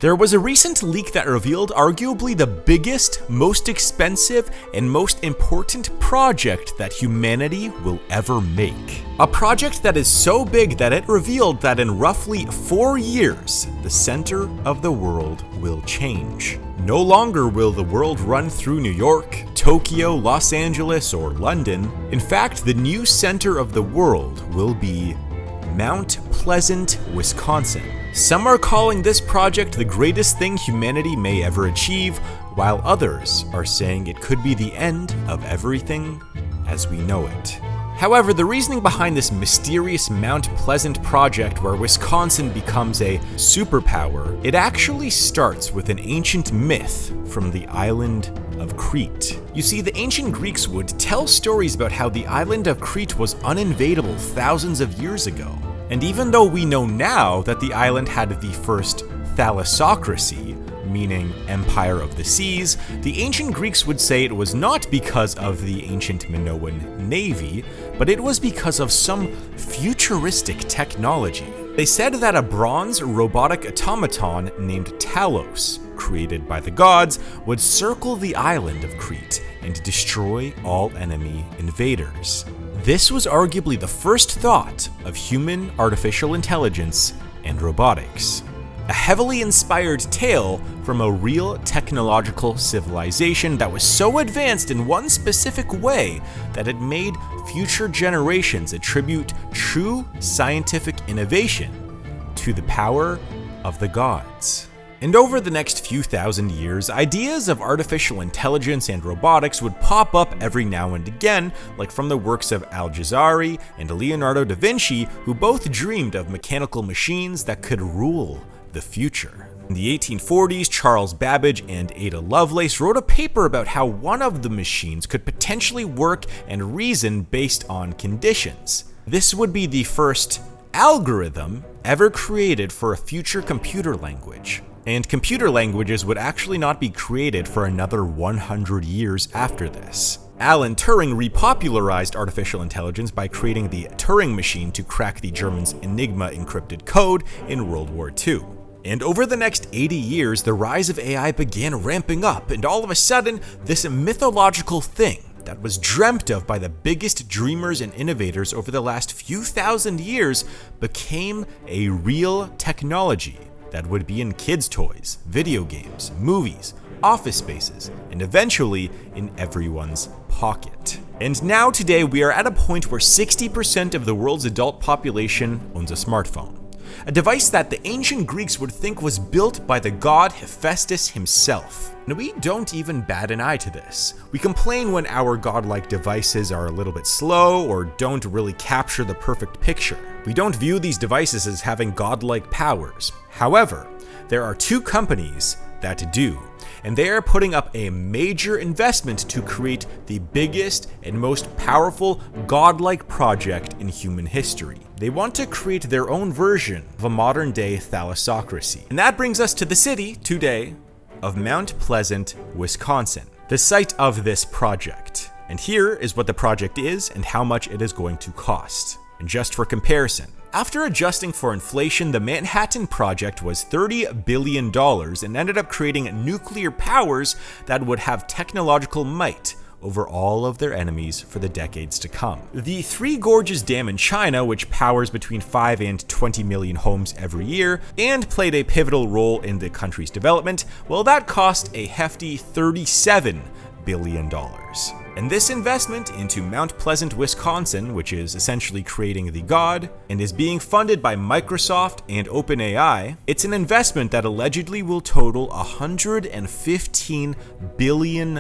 There was a recent leak that revealed arguably the biggest, most expensive, and most important project that humanity will ever make. A project that is so big that it revealed that in roughly 4 years, the center of the world will change. No longer will the world run through New York, Tokyo, Los Angeles, or London. In fact, the new center of the world will be Mount Pleasant, Wisconsin. Some are calling this project the greatest thing humanity may ever achieve, while others are saying it could be the end of everything as we know it. However, the reasoning behind this mysterious Mount Pleasant project where Wisconsin becomes a superpower, it actually starts with an ancient myth from the island of Crete. You see, the ancient Greeks would tell stories about how the island of Crete was uninvadable thousands of years ago. And even though we know now that the island had the first thalassocracy, meaning empire of the seas, the ancient Greeks would say it was not because of the ancient Minoan navy, but it was because of some futuristic technology. They said that a bronze robotic automaton named Talos, created by the gods, would circle the island of Crete and destroy all enemy invaders. This was arguably the first thought of human artificial intelligence and robotics. A heavily inspired tale from a real technological civilization that was so advanced in one specific way that it made future generations attribute true scientific innovation to the power of the gods. And over the next few thousand years, ideas of artificial intelligence and robotics would pop up every now and again, like from the works of Al-Jazari and Leonardo da Vinci, who both dreamed of mechanical machines that could rule the future. In the 1840s, Charles Babbage and Ada Lovelace wrote a paper about how one of the machines could potentially work and reason based on conditions. This would be the first algorithm ever created for a future computer language. And computer languages would actually not be created for another 100 years after this. Alan Turing repopularized artificial intelligence by creating the Turing machine to crack the Germans' Enigma encrypted code in World War II. And over the next 80 years, the rise of AI began ramping up, and all of a sudden, this mythological thing that was dreamt of by the biggest dreamers and innovators over the last few thousand years became a real technology that would be in kids' toys, video games, movies, office spaces, and eventually in everyone's pocket. And now today we are at a point where 60% of the world's adult population owns a smartphone. A device that the ancient Greeks would think was built by the god Hephaestus himself. And we don't even bat an eye to this. We complain when our godlike devices are a little bit slow or don't really capture the perfect picture. We don't view these devices as having godlike powers. However, there are two companies that do, and they are putting up a major investment to create the biggest and most powerful godlike project in human history. They want to create their own version of a modern-day thalassocracy. And that brings us to the city, today, of Mount Pleasant, Wisconsin, the site of this project. And here is what the project is and how much it is going to cost. And just for comparison, after adjusting for inflation, the Manhattan Project was $30 billion and ended up creating nuclear powers that would have technological might over all of their enemies for the decades to come. The Three Gorges Dam in China, which powers between 5 and 20 million homes every year, and played a pivotal role in the country's development, well, that cost a hefty $37 billion. And this investment into Mount Pleasant, Wisconsin, which is essentially creating the god, and is being funded by Microsoft and OpenAI, it's an investment that allegedly will total $115 billion.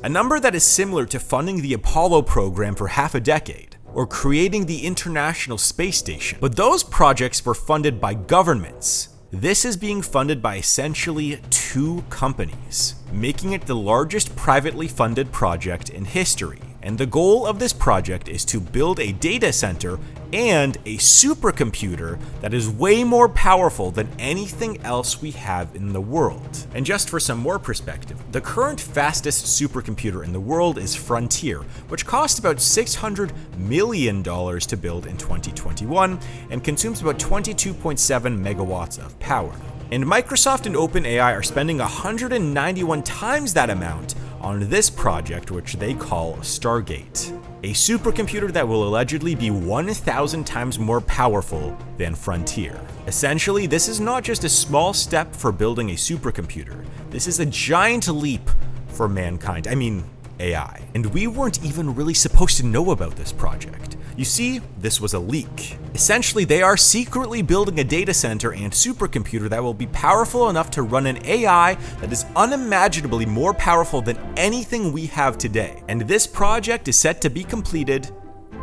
A number that is similar to funding the Apollo program for half a decade, or creating the International Space Station. But those projects were funded by governments. This is being funded by essentially two companies, making it the largest privately funded project in history. And the goal of this project is to build a data center and a supercomputer that is way more powerful than anything else we have in the world. And just for some more perspective, the current fastest supercomputer in the world is Frontier, which cost about $600 million to build in 2021 and consumes about 22.7 megawatts of power. And Microsoft and OpenAI are spending 191 times that amount on this project, which they call Stargate, a supercomputer that will allegedly be 1,000 times more powerful than Frontier. Essentially, this is not just a small step for building a supercomputer. This is a giant leap for mankind. I mean, AI. And we weren't even really supposed to know about this project. You see, this was a leak. Essentially, they are secretly building a data center and supercomputer that will be powerful enough to run an AI that is unimaginably more powerful than anything we have today. And this project is set to be completed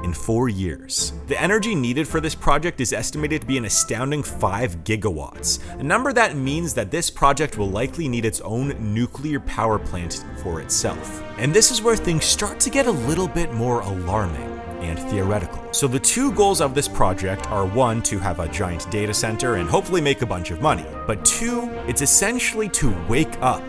in 4 years. The energy needed for this project is estimated to be an astounding 5 gigawatts, a number that means that this project will likely need its own nuclear power plant for itself. And this is where things start to get a little bit more alarming and theoretical. So the two goals of this project are, one, to have a giant data center and hopefully make a bunch of money, but two, it's essentially to wake up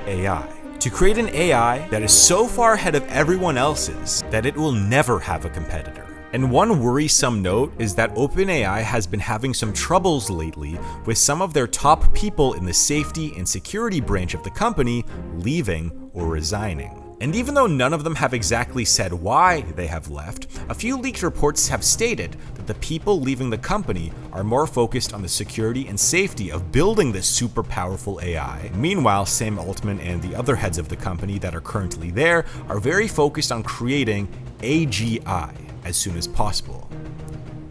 AI. To create an AI that is so far ahead of everyone else's that it will never have a competitor. And one worrisome note is that OpenAI has been having some troubles lately with some of their top people in the safety and security branch of the company leaving or resigning. And even though none of them have exactly said why they have left, a few leaked reports have stated that the people leaving the company are more focused on the security and safety of building this super powerful AI. Meanwhile, Sam Altman and the other heads of the company that are currently there are very focused on creating AGI as soon as possible.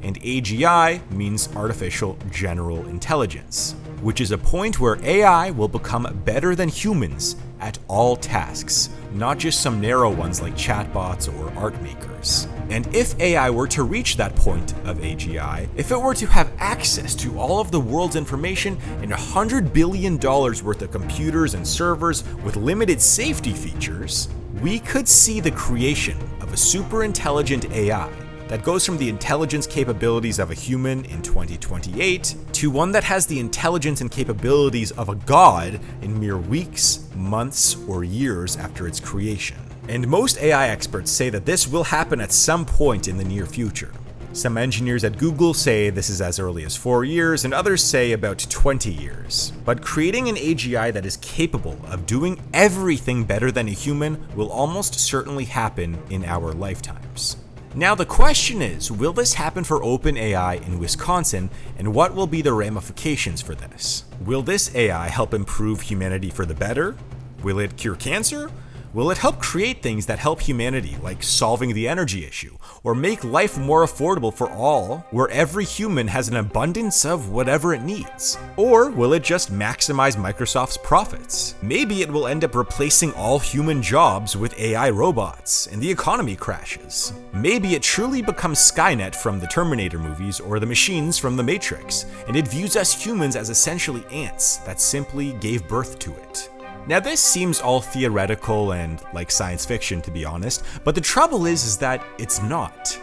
And AGI means Artificial General Intelligence, which is a point where AI will become better than humans at all tasks, not just some narrow ones like chatbots or art makers. And if AI were to reach that point of AGI, if it were to have access to all of the world's information and $100 billion worth of computers and servers with limited safety features, we could see the creation of a super intelligent AI that goes from the intelligence capabilities of a human in 2028 to one that has the intelligence and capabilities of a god in mere weeks, months, or years after its creation. And most AI experts say that this will happen at some point in the near future. Some engineers at Google say this is as early as 4 years, and others say about 20 years. But creating an AGI that is capable of doing everything better than a human will almost certainly happen in our lifetimes. Now the question is, will this happen for OpenAI in Wisconsin, and what will be the ramifications for this? Will this AI help improve humanity for the better? Will it cure cancer? Will it help create things that help humanity, like solving the energy issue, or make life more affordable for all, where every human has an abundance of whatever it needs? Or will it just maximize Microsoft's profits? Maybe it will end up replacing all human jobs with AI robots, and the economy crashes. Maybe it truly becomes Skynet from the Terminator movies or the machines from the Matrix, and it views us humans as essentially ants that simply gave birth to it. Now this seems all theoretical and like science fiction, to be honest, but the trouble is that it's not.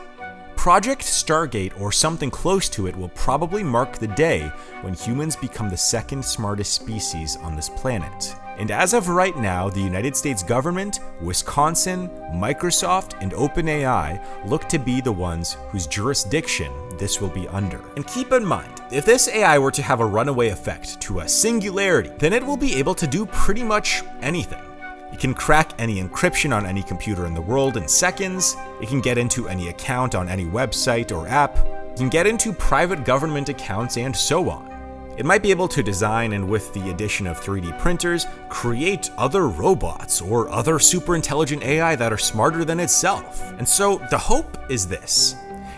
Project Stargate, or something close to it, will probably mark the day when humans become the second smartest species on this planet. And as of right now, the United States government, Wisconsin, Microsoft, and OpenAI look to be the ones whose jurisdiction this will be under. And keep in mind, if this AI were to have a runaway effect to a singularity, then it will be able to do pretty much anything. It can crack any encryption on any computer in the world in seconds, it can get into any account on any website or app, it can get into private government accounts, and so on. It might be able to design, and with the addition of 3D printers, create other robots or other super intelligent AI that are smarter than itself. And so the hope is this.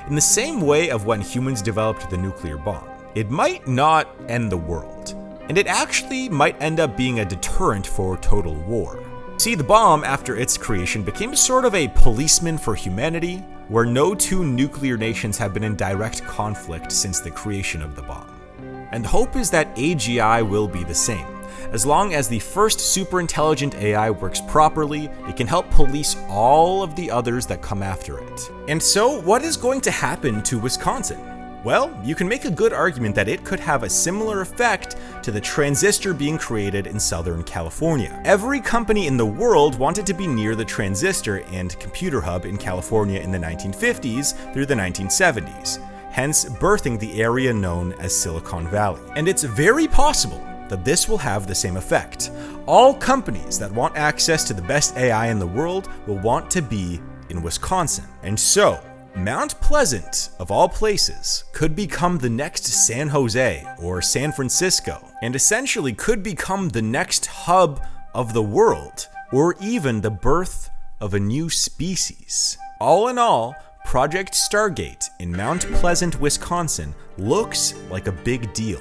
In the same way of when humans developed the nuclear bomb, it might not end the world, and it actually might end up being a deterrent for total war. See, the bomb, after its creation, became sort of a policeman for humanity, where no two nuclear nations have been in direct conflict since the creation of the bomb. And the hope is that AGI will be the same. As long as the first super intelligent AI works properly, it can help police all of the others that come after it. And so, what is going to happen to Wisconsin? Well, you can make a good argument that it could have a similar effect to the transistor being created in Southern California. Every company in the world wanted to be near the transistor and computer hub in California in the 1950s through the 1970s. Hence birthing the area known as Silicon Valley. And it's very possible that this will have the same effect. All companies that want access to the best AI in the world will want to be in Wisconsin. And so, Mount Pleasant, of all places, could become the next San Jose or San Francisco, and essentially could become the next hub of the world, or even the birth of a new species. All in all, Project Stargate in Mount Pleasant, Wisconsin looks like a big deal.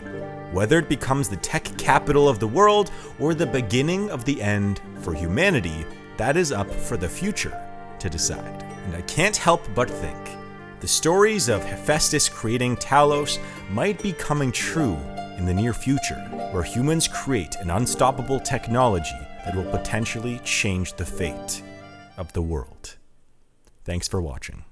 Whether it becomes the tech capital of the world or the beginning of the end for humanity, that is up for the future to decide. And I can't help but think the stories of Hephaestus creating Talos might be coming true in the near future, where humans create an unstoppable technology that will potentially change the fate of the world. Thanks for watching.